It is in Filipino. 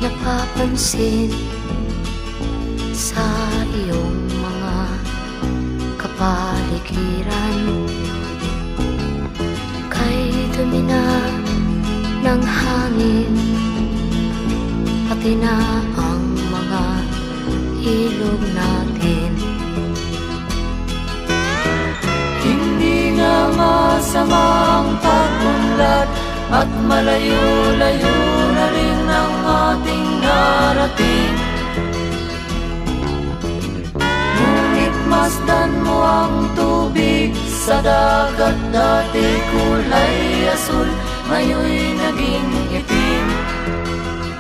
napapansin sa iyong mga kapaligiran. Kay dumi na ng hangin, pati na ang mga ilog natin. Hindi nga masamang pag-unlad at malayo-layo na rin ang ating narating. Ngunit masdan mo ang tubig sa dagat, dati kulay asul, ngayon'y naging itim.